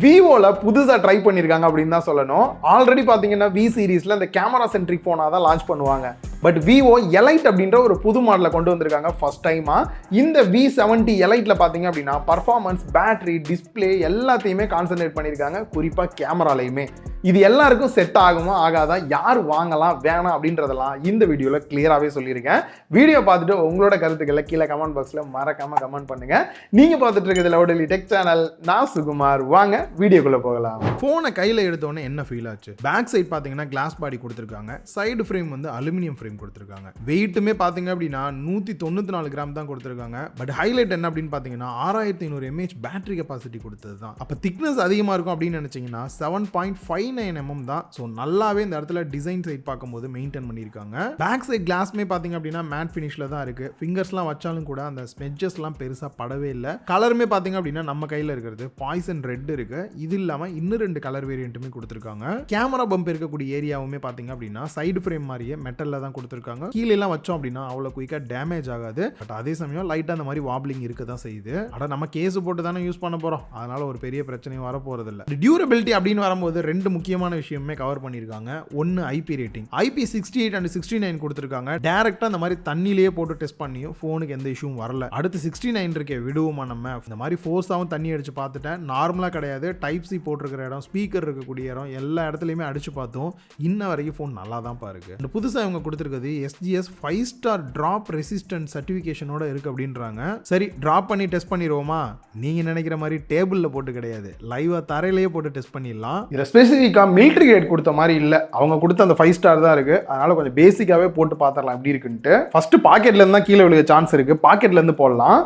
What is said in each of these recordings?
விவோல புதுசாக ட்ரை பண்ணியிருக்காங்க அப்படின்னு தான் சொல்லணும். ஆல்ரெடி பார்த்தீங்கன்னா வி சீரீஸில் இந்த கேமரா சென்ட்ரிக் ஃபோனாக தான் லான்ச் பண்ணுவாங்க. பட் விவோ எலைட் அப்படின்ற ஒரு புது மாடலை கொண்டு வந்திருக்காங்க ஃபர்ஸ்ட் டைமாக. இந்த V70 எலைட்டில் பார்த்தீங்க அப்படின்னா பர்ஃபார்மன்ஸ், பேட்டரி, டிஸ்பிளே எல்லாத்தையுமே கான்சென்ட்ரேட் பண்ணியிருக்காங்க, குறிப்பாக கேமராலையுமே. இது எல்லாருக்கும் செட் ஆகுமா ஆகாதா, யார் வாங்கலாம் வேணாம் அப்படின்றதெல்லாம் இந்த வீடியோவில் கிளியராகவே சொல்லியிருக்கேன். வீடியோ பார்த்துட்டு உங்களோட கருத்துக்களை கீழே கமெண்ட் பாக்ஸில் மறக்காமல் கமெண்ட் பண்ணுங்கள். நீங்கள் பார்த்துட்டு இருக்கிறது லவுடலி டெக் சேனல். நான் சுகுமார். வாங்க வீடியோக்குள்ளே போகலாம். ஃபோனை கையில் எடுத்தோன்னே என்ன ஃபீல் ஆச்சு? பேக் சைட் பார்த்தீங்கன்னா கிளாஸ் பாடி கொடுத்துருக்காங்க, சைடு ஃப்ரேம் வந்து அலுமினியம் ஃப்ரேம் கொடுத்துருக்காங்க. வெயிட்டுமே பார்த்தீங்க அப்படின்னா 194 கிராம் தான் கொடுத்துருக்காங்க. பட் ஹைலைட் என்ன அப்படின்னு பார்த்தீங்கன்னா 6500 mAh பேட்டரி கெப்பாசிட்டி கொடுத்தது தான். அப்போ திக்னஸ் அதிகமாக இருக்கும் அப்படின்னு நினச்சிங்கன்னா 7.59 mm தான். ஸோ நல்லாவே இந்த இடத்துல டிசைன் சைட் பார்க்கும்போது மெயின்டைன் பண்ணியிருக்காங்க. பேக் சைட் கிளாஸ்மே பார்த்தீங்க அப்படின்னா மேட் ஃபினிஷில் தான் இருக்குது. ஃபிங்கர்ஸ்லாம் வச்சாலும் கூட அந்த ஸ்மெட்ஜஸ்லாம் பெருசாக படவே இல்லை. கலருமே பார்த்தீங்க அப்படின்னா நம்ம கையில் இருக்கிறது பாய்சன் ரெட் இருக்கு. இது இல்லாமல் இன்னும் 2 கலர் வேரியண்ட்டுமே கொடுத்துருக்காங்க. கேமரா பம்ப் இருக்கக்கூடிய ஏரியாவுமே பார்த்தீங்க அப்படின்னா சைடு ஃப்ரேம் மாதிரியே மெட்டலில் தான் கொடுத்துருக்காங்க. கீழெல்லாம் வச்சோம் அப்படின்னா அவ்வளோ குயிக்காக டேமேஜ் ஆகாது. பட் அதே சமயம் லைட்டாக அந்த மாதிரி வாப்ளிங் இருக்க தான் செய்யுது. ஆனால் நம்ம கேஸ் போட்டு தானே யூஸ் பண்ண போகிறோம், அதனால ஒரு பெரிய பிரச்சனையும் வர போகிறது இல்லை. டியூரபிலிட்டி அப்படின்னு வரும்போது 2 முக்கியமான விஷயமே கவர் பண்ணியிருக்காங்க. ஒன்று ஐபி ரேட்டிங். IP68 and 69 கொடுத்துருக்காங்க. டேரெக்டாக அந்த மாதிரி தண்ணியிலேயே போட்டு டெஸ்ட் பண்ணியும் ஃபோனுக்கு எந்த இஷ்யூவும் வரல. அடுத்து 69 இருக்கே, விடுவோமா நம்ம? இந்த மாதிரி ஃபோர்ஸாகவும் தண்ணி அடிச்சு பார்த்துட்டேன், நார்மலாக கிடையாது. டைப் சி போட்டிருக்கிற இடம், ஸ்பீக்கர் இருக்கக்கூடிய இடம் எல்லா இடத்துலையுமே அடிச்சு பார்த்தோம். இன்ன வரைக்கும் ஃபோன் நல்லா தான் பாருக்கு. இந்த புதுசாக இவங்க கொடுத்துருக்கிறது SGS 5-star drop resistant certificationோட இருக்கு அப்படின்றாங்க. சரி, டிராப் பண்ணி டெஸ்ட் பண்ணிடுவோமா? நீங்க நினைக்கிற மாதிரி டேபிள்ல போட்டு கிடையாது, லைவா தரையிலேயே போட்டு டெஸ்ட் பண்ணிடலாம். இதில் ஸ்பெசிஃபிக்காக மிலிட்ரி கிரேட் கொடுத்த மாதிரி இல்லை, அவங்க கொடுத்த அந்த 5 ஸ்டார் தான் இருக்கு. அதனால கொஞ்சம் பேசிக்காவே போட்டு பார்த்துடலாம் எப்படி இருக்குன்ட்டு. ஃபர்ஸ்ட் பாக்கெட்ல இருந்து தான் கீழே விழுக சான்ஸ் இருக்கு. பாக்கெட்ல இருந்து போடலாம்.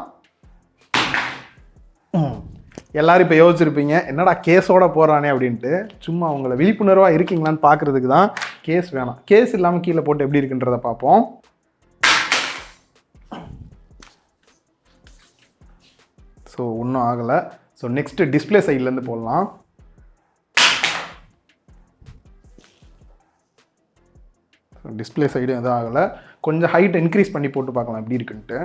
எல்லாரும் இப்போ யோசிச்சிருப்பீங்க என்னடா கேஸோட போடுறானே அப்படின்ட்டு. சும்மா உங்களை விழிப்புணர்வாக இருக்கீங்களான்னு பார்க்குறதுக்கு தான். கேஸ் வேணாம், கேஸ் இல்லாமல் கீழே போட்டு எப்படி இருக்குன்றதை பார்ப்போம். ஸோ ஒன்றும் ஆகலை. ஸோ நெக்ஸ்ட் டிஸ்பிளே சைட்லேருந்து போடலாம். டிஸ்பிளே சைடு எதுவும் ஆகலை. கொஞ்சம் ஹைட் இன்க்ரீஸ் பண்ணி போட்டு பார்க்கலாம் எப்படி இருக்குன்ட்டு.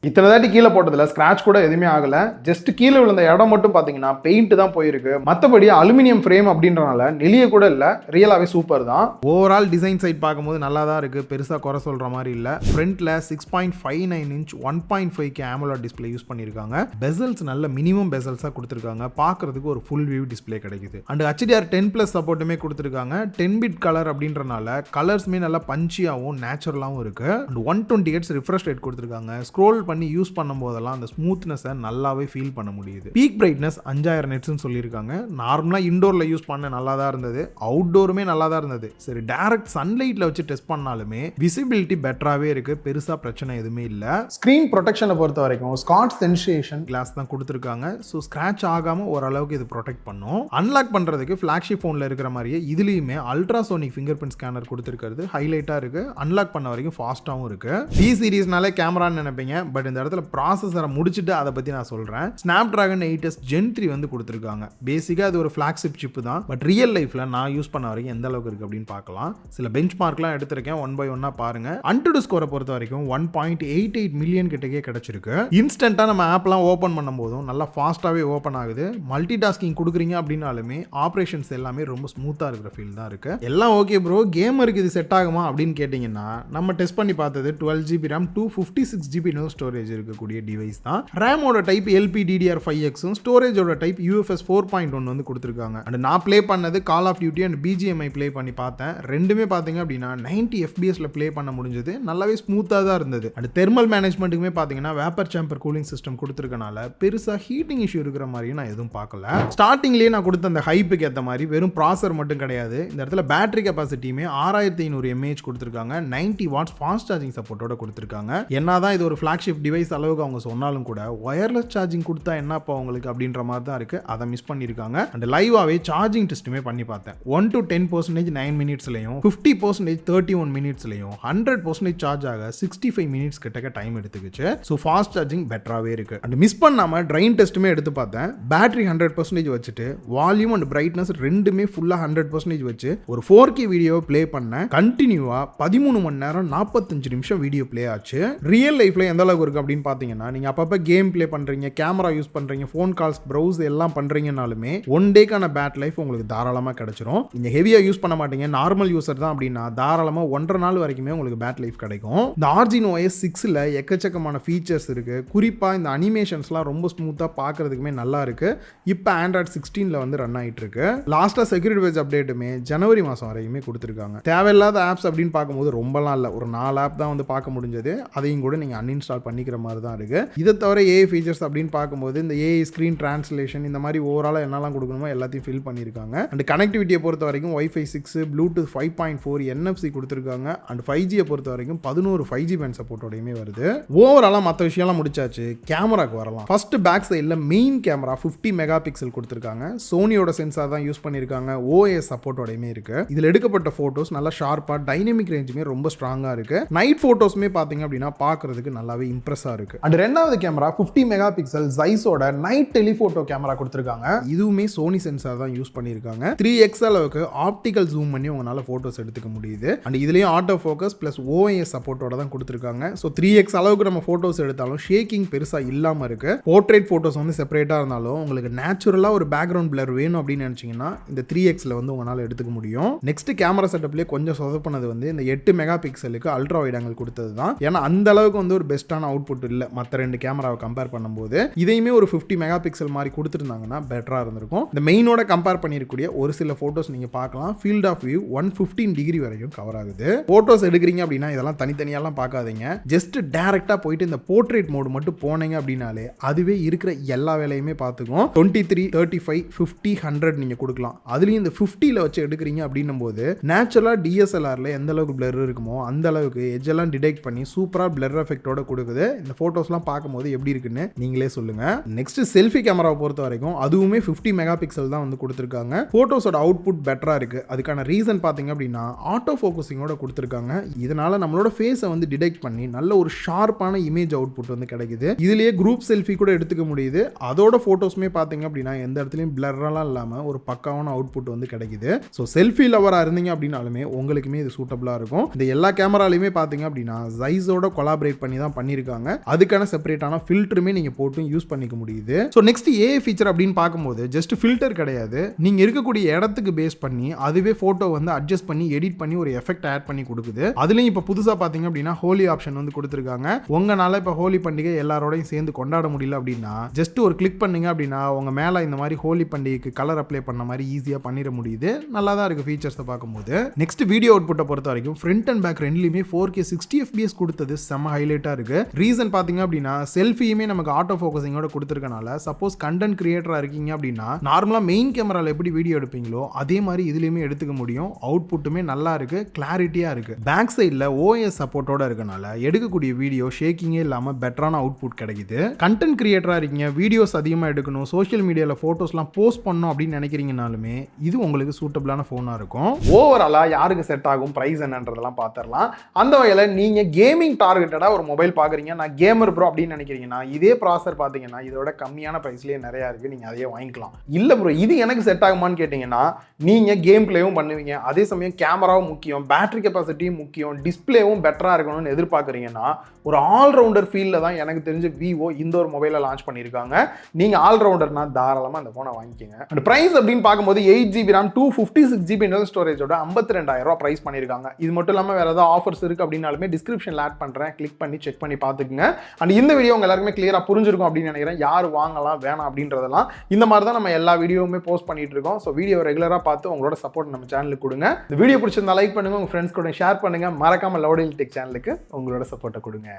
இத்தனை தாட்டி கீழே போட்டதில்ல, ஸ்க்ராட்ச் கூட எதுவுமே ஆகலை. ஜஸ்ட் கீழே விழுந்த இடம் மட்டும் பார்த்தீங்கன்னா பெயிண்ட் தான் போயிருக்கு. மற்றபடி அலுமினியம் ஃப்ரேம் அப்படின்றனால நெளிய கூட இல்லை. ரியலாகவே சூப்பர் தான். ஓவரால் டிசைன் சைட் பார்க்கும்போது நல்லா தான் இருக்குது, பெருசாக குறை சொல்கிற மாதிரி இல்லை. ஃப்ரண்ட்டில் 6.59 inch 1.5K AMOLED display use பண்ணியிருக்காங்க. பெசல்ஸ் நல்ல மினிமம் பெசல்ஸாக கொடுத்துருக்காங்க. பார்க்குறதுக்கு ஒரு ஃபுல் வியூ டிஸ்பிளே கிடைக்குது. அண்ட் HDR10+ சப்போர்ட்டுமே கொடுத்துருக்காங்க. 10-bit கலர் அப்படின்றனால கலர்ஸுமே நல்லா பஞ்சியாகவும் நேச்சுரலாகவும் இருக்குது. அண்ட் 120 Hz ரிஃப்ரெஷ் ரேட் கொடுத்துருக்காங்க. ஸ்க்ரோல் பண்ணி யூஸ் பண்ணும் போதெல்லாம் அந்த ஸ்மூத்னஸை நல்லாவே ஃபீல் பண்ண முடியுது. பீக் பிரைட்னஸ் 5000 nits சொல்லியிருக்காங்க. நார்மலாக இண்டோரில் யூஸ் பண்ண நல்லா தான் இருந்தது, அவுட்டோருமே நல்லா தான் இருந்தது. சரி, டைரக்ட் சன்லைட்டில் வச்சு டெஸ்ட் பண்ணாலுமே விசிபிலிட்டி பெட்டராகவே இருக்குது, பெருசாக பிரச்சனை எதுவுமே இல்லை. ஸ்க்ரீன் ப்ரொடெக்ஷனை பொறுத்த வரைக்கும் ஸ்காட்ச் சென்சேஷன் கிளாஸ் தான் கொடுத்துருக்காங்க. ஸோ ஸ்க்ராட்ச் ஆகாமல் ஓரளவுக்கு இது ப்ரொடெக்ட் பண்ணும். அன்லாக் பண்ணுறதுக்கு ஃப்ளாக்ஷிப் ஃபோனில் இருக்கிற மாதிரியே இதுலேயுமே அல்ட்ராசோனிக் ஃபிங்கர் பிரிண்ட் ஸ்கேனர் கொடுத்துருக்கிறது ஹைலைட்டாக இருக்குது. அன்லாக் பண்ண வரைக்கும் ஃபாஸ்ட்டாகவும் இருக்குது. டி சீரீஸ்னாலே கேமரான்னு நினைப்பீங்க, பட் இந்த இடத்துல ப்ராசஸரை முடிச்சுட்டு அதை பற்றி நான் சொல்கிறேன். Snapdragon 8s Gen 3 வந்து கொடுத்துருக்காங்க. பேசிக்காக அது ஒரு ஃப்ளாக்ஷிப் சிப்பு தான். பட் ரியல் லைஃப்பில் நான் யூஸ் பண்ண வரைக்கும் எந்த அளவுக்கு இருக்குது அப்படின்னு பார்க்கலாம். சில பெஞ்ச் மார்க்லாம் எடுத்திருக்கேன், 1 by 1 பாருங்கள். அன்டுடு ஸ்கோரை பொறுத்த வரைக்கும் 1.88 மில்லியன் கிட்டக்கே கிடச்சிருக்கு. இன்ஸ்டண்ட்டாக நம்ம ஆப்லாம் ஓப்பன் பண்ணும் போதும் நல்லா ஃபாஸ்ட்டாகவே ஓப்பன் ஆகுது. மல்டி டாஸ்கிங் கொடுக்குறீங்க அப்படின்னாலுமே ஆப்ரேஷன்ஸ் எல்லாமே ரொம்ப ஸ்மூத்தாக இருக்கிற ஃபீல் தான் இருக்குது. எல்லாம் ஓகே ப்ரோ, கேமருக்கு இது செட் ஆகுமா அப்படின்னு கேட்டிங்கன்னா நம்ம டெஸ்ட் பண்ணி பார்த்தது 12GB RAM 256GB ஸ்டோரேஜ் இருக்கக்கூடிய டிவைஸ் தான். ரேமோட டைப் LPDDR5X, ஸ்டோரேஜோட டைப் UFS 4.1 வந்து கொடுத்துருக்காங்க. அண்ட் நான் ப்ளே பண்ணது call of duty and BGMI play பண்ணி பார்த்தேன். ரெண்டுமே பார்த்தீங்க அப்படின்னா 90 FPSல ப்ளே பண்ண முடிஞ்சது. நல்லாவே ஸ்மூத்தாக தான் இருந்தது. அண்ட் தெர்மல் மேனேஜ்மெண்ட்டுக்குமே பார்த்தீங்கன்னா வேப்பர் சேம்பர் கூலிங் சிஸ்டம் கொடுத்துருக்கனால பெருசாக ஹீட்டிங் இஷ்யூ இருக்கிற மாதிரியும் நான் எதுவும் பார்க்கல. ஸ்டார்டிங்லேயே நான் கொடுத்த அந்த ஹைப்புக்கு ஏற்ற மாதிரி வெறும் ப்ராசர் மட்டும் கிடையாது, இந்த இடத்துல பேட்டரி கெப்பாசிட்டியுமே 6500 mAh கொடுத்துருக்காங்க. 90 watts ஃபாஸ்ட் சார்ஜிங் சப்போர்ட்டோட கொடுத்துருக்காங்க. என்னதான் இது ஒரு ஃப்ளாக்ஷிப் டிவைஸ் அளவுக்கு அவங்க சொன்னாலும் கூட ஒயர்லெஸ் சார்ஜிங் கொடுத்தா என்னப்பா உங்களுக்கு அப்படின்ற மாதிரி தான் இருக்குது. அதை மிஸ் பண்ணியிருக்காங்க. அண்ட் லைவாகவே சார்ஜிங் டெஸ்ட்டுமே பண்ணி பார்த்தேன். 1 to 10% 9 மினிட்ஸ்லையும் 50% 31 மினிட்ஸ்லையும் 100% சார்ஜ் ஆக 65 மினிட்ஸ் கிட்டக்க டைம் எடுத்துக்கிச்சு. ஸோ ஃபாஸ்ட் சார்ஜிங் பெட்டராகவே இருக்குது. அண்ட் மிஸ் பண்ணாமல் ட்ரைன் டெஸ்ட்டுமே எடுத்து பார்த்தேன். பேட்டரி 100% வச்சுட்டு வால்யூம் அண்ட் பிரைட்னஸ் ரெண்டுமே ஃபுல்லாக 100% வச்சு ஒரு 4K வீடியோ ப்ளே பண்ணேன். கண்டினியூவா 13 மணி நேரம் 45 நிமிஷம் வீடியோ ப்ளே ஆச்சு. ரியல் லைஃப்ல எந்த அளவுக்கு இருக்கு அப்படின்னு பார்த்தீங்கன்னா, நீங்க அப்பப்போ கேம் ப்ளே பண்றீங்க, கேமரா யூஸ் பண்றீங்க, ஃபோன் கால்ஸ் ப்ரௌஸ் எல்லாம் பண்றீங்கனாலுமே 1 டேக்கான பேட் லைஃப் உங்களுக்கு தாராளமாக கிடைச்சிரும். நீங்க ஹெவியா யூஸ் பண்ண மாட்டீங்க, நார்மல் யூசர் தான் அப்படின்னா தாராளமாக 1.5 நாள் வரைக்குமே உங்களுக்கு பேட் லைஃப் கிடைக்கும். இந்த RGOS 6ல எக்கச்சக்கமான ஃபீச்சர்ஸ் இருக்கு. குறிப்பா இந்த அனிமேஷன்ஸ்லாம் ரொம்ப ஸ்மூத்தா பார்க்கறதுக்குமே நல்லா இருக்கு. இப்போ Android 16ல வந்து ரன் ஆயிட்டு இருக்கு. லாஸ்டா செக்யூரிட்டி பேட்ச் அப்டேட்டுமே ஜனவரி மாதம் வரைக்குமே கொடுத்துருக்காங்க. தேவையில்லாத ஆப்ஸ் அப்படின்னு பார்க்கும்போது ரொம்பலாம் இல்லை, ஒரு 4 ஆப் தான் வந்து பார்க்க முடிஞ்சது. அதையும் கூட நீங்கள் அன்இன்ஸ்டால் பண்ணிக்கிற மாதிரி தான் இருக்கு. இதை தவிர ஏஐ ஃபீச்சர்ஸ் அப்படின்னு பார்க்கும்போது இந்த ஏஐ ஸ்க்ரீன் டிரான்ஸ்லேஷன் இந்த மாதிரி ஓவராலாக என்னெல்லாம் கொடுக்கணுமோ எல்லாத்தையும் ஃபில் பண்ணியிருக்காங்க. அண்ட் கனெக்டிவிட்டியை பொறுத்த வரைக்கும் Wi-Fi 6, Bluetooth 5.4, NFC கொடுத்துருக்காங்க. அண்ட் 5Gயை பொறுத்த வரைக்கும் 11 5G பேண்ட் சப்போர்ட்டோடையுமே வருது. ஓவராலாக மற்ற விஷயம்லாம் முடிச்சாச்சு. கேமராக்கு வரலாம். ஃபர்ஸ்ட் பேக் சைடில் மெயின் கேமரா 50 மெகா பிக்சல் கொடுத்துருக்காங்க. சோனியோட சென்சார் தான் யூஸ் பண்ணியிருக்காங்க. OS சப்போர்ட்டோடையுமே இருக்கு. இதில் எடுக்கப்பட்ட போட்டோஸ் நல்லா ஷார்ப்பா டைனமிக் ரேஞ்சுமே ரொம்ப ஸ்ட்ராங்கா இருக்கு. நைட் போட்டோஸ்மே பாத்தீங்க அப்படின்னா பார்க்கிறதுக்கு நல்லாவே இம்ப்ரெஸ்ஸா இருக்கு. அண்ட் ரெண்டாவது கேமரா 50 மெகா பிக்சல் ZEISSோட நைட் டெலிஃபோட்டோ கேமரா கொடுத்திருக்காங்க. இதுவுமே சோனி சென்சார் தான் யூஸ் பண்ணியிருக்காங்க. 3x அளவுக்கு ஆப்டிகல் ஜூம் பண்ணி உங்களால போட்டோஸ் எடுத்துக்க முடியுது. அண்ட் இதுலயும் ஆட்டோ ஃபோக்கஸ் பிளஸ் OS சப்போர்ட்டோட தான் கொடுத்திருக்காங்க. ஸோ 3x அளவுக்கு நம்ம போட்டோஸ் எடுத்தாலும் ஷேக்கிங் பெருசா இல்லாம இருக்கு. போர்ட்ரேட் போட்டோஸ் வந்து செப்பரேட்டா இருந்தாலும் உங்களுக்கு நேச்சுரலா ஒரு பேக்ரவுண்ட் பிளர் வேணும் அப்படின்னு நினைச்சீங்கன்னா இந்த 3xல வந்து உங்களால எடுத்துக்க முடியும். நெக்ஸ்ட் கேமரா செட்டப்லேயே கொஞ்சம் சொதப்பினது வந்து இந்த 8 மெகா பிக்சலுக்கு அல்ட்ரா வைட் ஆங்கிள் கொடுத்தது தான். ஏன்னா அந்த அளவுக்கு வந்து ஒரு பெஸ்ட்டான அவுட்புட் இல்லை மற்ற 2 கேமராவை கம்பேர் பண்ணும்போது. இதையுமே ஒரு 50 மெகா பிக்சல் மாதிரி கொடுத்துருந்தாங்கன்னா பெட்டராக இருந்திருக்கும். இந்த மெயினோட கம்பேர் பண்ணிருக்கக்கூடிய ஒரு சில போட்டோஸ் நீங்க பார்க்கலாம். ஃபீல்ட் ஆஃப் வியூ 115 டிகிரி வரைக்கும் கவர் ஆகுது. போட்டோஸ் எடுக்கிறீங்க அப்படின்னா இதெல்லாம் தனித்தனியாலாம் பார்க்காதீங்க. ஜஸ்ட் டைரக்டா போயிட்டு இந்த போர்ட்ரேட் மோடு மட்டும் போனீங்க அப்படின்னாலே அதுவே இருக்கிற எல்லா வேலையுமே பார்த்துக்கும். 23, 35, 50, 100 நீங்க கொடுக்கலாம். அதுலயும் இந்த 50ல வச்சு எடுக்கிறீங்க அப்படின்னும் போது நேச்சுரலா DSLRல எந்த அளவுக்கு பிளர் இருக்குமோ அந்த அளவுக்கு எட்ஜ் எல்லாம் டிடெக்ட் பண்ணி சூப்பரா பிளர் எஃபெக்ட்டோட கொடுக்குது. இந்த போட்டோஸ்லாம் பார்க்கும்போது எப்படி இருக்குன்னு நீங்களே சொல்லுங்க. நெக்ஸ்ட் செல்ஃபி கேமராவை பொறுத்த வரைக்கும் அதுவுமே 50 மெகா பிக்சல் தான் வந்து கொடுத்துருக்காங்க. போட்டோஸோட அவுட்புட் பெட்டரா இருக்கு. அதுக்கான ரீசன் பாத்தீங்க அப்படின்னா ஆட்டோ ஃபோக்கஸிங்கோட கொடுத்துருக்காங்க. இதனால நம்மளோட ஃபேஸை வந்து டிடெக்ட் பண்ணி நல்ல ஒரு ஷார்ப்பான இமேஜ் அவுட்புட் வந்து கிடைக்குது. இதுலயே குரூப் செல்ஃபி கூட எடுத்துக்க முடியுது. அதோட போட்டோஸ்மே பாத்தீங்க அப்படின்னா எந்த இடத்துலயும் பிளர்லாம் இல்லாம ஒரு பக்காவான அவுட்புட் வந்து கிடைக்குது. ஸோ செல்ஃபி லவரா இருந்தீங்க அப்படின்னாலுமே உங்களுக்குமே இது சூட்டபிளா இருக்கும். இந்த எல்லா கேமராலையுமே பாத்தீங்க அப்படின்னா ZEISSோட கொலாபரேட் பண்ணி தான் பண்ணிருக்காங்க. அதுக்கான செப்பரேட்டான ஃபில்டருமே நீங்க போட்டு யூஸ் பண்ணிக்க முடியுது. ஸோ நெக்ஸ்ட் ஏஐ ஃபீச்சர் அப்படின்னு பார்க்கும்போது ஜஸ்ட் ஃபில்டர் கிடையாது. நீங்க இருக்கக்கூடிய இடத்துக்கு பேஸ் பண்ணி அதுவே போட்டோ வந்து அட்ஜஸ்ட் பண்ணி எடிட் பண்ணி ஒரு எஃபெக்ட் ஆட் பண்ணி கொடுக்குது. அதுலயும் இப்போ புதுசா பாத்தீங்க அப்படின்னா ஹோலி ஆப்ஷன் வந்து கொடுத்துருக்காங்க. உங்களால இப்போ ஹோலி பண்டிகை எல்லாரோடையும் சேர்ந்து கொண்டாட முடியல அப்படின்னா ஜஸ்ட் ஒரு கிளிக் பண்ணீங்க அப்படின்னா உங்க மேல இந்த மாதிரி ஹோலி பண்டிகைக்கு கலர் அப்ளை பண்ண மாதிரி ஈஸியா பண்ணிட முடியுது. நல்லா தான் இருக்கு ஃபீச்சர்ஸை பார்க்கும்போது. நெக்ஸ்ட் வீடியோ அவுட்புட்டை பொறுத்த வரைக்கும் ஃப்ரண்ட் அண்ட் பேக் ரெண்டுலயுமே 4K 60 FPS கொடுத்தது செம்ம ஹைலைட்டா இருக்கு. ரீசன் பாத்தீங்க அப்படின்னா செல்ஃபியுமே நமக்கு ஆட்டோ ஃபோக்கஸிங்கோட கொடுத்துருக்கனால சப்போஸ் கண்டென்ட் கிரியேட்டரா இருக்கீங்க அப்படின்னா நார்மலா மெயின் கேமரால எப்படி வீடியோ எடுப்பீங்களோ அதே மாதிரி இதுலயுமே எடுத்துக்க முடியும். அவுட்புட்டுமே நல்லா இருக்கு, கிளாரிட்டியா இருக்கு. பேக் சைட்ல OS சப்போர்ட்டோட இருக்கனால எடுக்கக்கூடிய வீடியோ ஷேக்கிங்கே இல்லாம பெட்டரான அவுட்புட் கிடைக்குது. கண்டென்ட் கிரியேட்டரா இருக்கீங்க, வீடியோஸ் அதிகமா எடுக்கணும், சோஷியல் மீடியால போட்டோஸ்லாம் போஸ்ட் பண்ணணும் அப்படின்னு நினைக்கிறீங்கனாலுமே இது உங்களுக்கு சூட்டபிளான போனா இருக்கும். ஓவராலா யாருக்கு செட் ஆகும், பிரைஸ் என்னன்றதெல்லாம் பார்த்துடலாம். அந்த வகையில் நீங்க கேமிங் டார்கெட்டடா ஒரு மொபைல் பாக்குறீங்க, நான் கேமர் ப்ரோ அப்படின்னு நினைக்கிறீங்கன்னா இதே ப்ராசர் பாத்தீங்கன்னா இதோட கம்மியான பிரைஸ்லயே நிறைய இருக்கு, நீங்க அதையே வாங்கிக்கலாம். இல்ல ப்ரோ இது எனக்கு செட் ஆகுமான்னு கேட்டீங்கன்னா நீங்க கேம் பிளேவும் பண்ணுவீங்க, அதே சமயம் கேமராவும் முக்கியம், பேட்டரி கெப்பாசிட்டியும் முக்கியம், டிஸ்பிளேவும் பெட்டரா இருக்கணும்னு எதிர்பார்க்குறீங்கன்னா ஒரு ஆல்ரவுண்டர் ஃபீல்ட்ல தான் எனக்கு தெரிஞ்ச விவோ இந்த ஒரு மொபைலை லான்ச் பண்ணியிருக்காங்க. நீங்க ஆல்ரவுண்டர்னா தாராளமா அந்த போனை வாங்கிக்கோங்க. அண்ட் பிரைஸ் அப்படின்னு பார்க்கும்போது 8GB RAM 256GB இன்டர்னல் ஸ்டோரேஜோட 52,000 ரூபாய் பிரைஸ் பண்ணியிருக்காங்க. இது மட்டும் இல்லாமல் வேற ஏதாவது ஆஃபர்ஸ் இருக்கு அப்படின்னாலுமே டிஸ்கிரிப்ஷன்ல ஆட் பண்றேன், கிளிக் பண்ணி செக் பண்ணி பார்த்துக்குங்க. அண்ட் இந்த வீடியோ உங்க எல்லாருமே கிளியரா புரிஞ்சிருக்கும் அப்படின்னு நினைக்கிறேன். யார் வாங்கலாம் வேணாம் அப்படின்றதெல்லாம் இந்த மாதிரி தான் நம்ம எல்லா வீடியோவுமே போஸ்ட் பண்ணிட்டு இருக்கோம். ஸோ வீடியோ ரெகுலரா பார்த்து உங்களோட சப்போர்ட் நம்ம சேனலுக்கு கொடுங்க. இந்த வீடியோ பிடிச்சிருந்தா லைக் பண்ணுங்க, உங்க ஃப்ரெண்ட்ஸ் கூட ஷேர் பண்ணுங்க, மறக்காம லவுட் எலிடெக் சேனலுக்கு உங்களோட சப்போர்ட்டை கொடுங்க.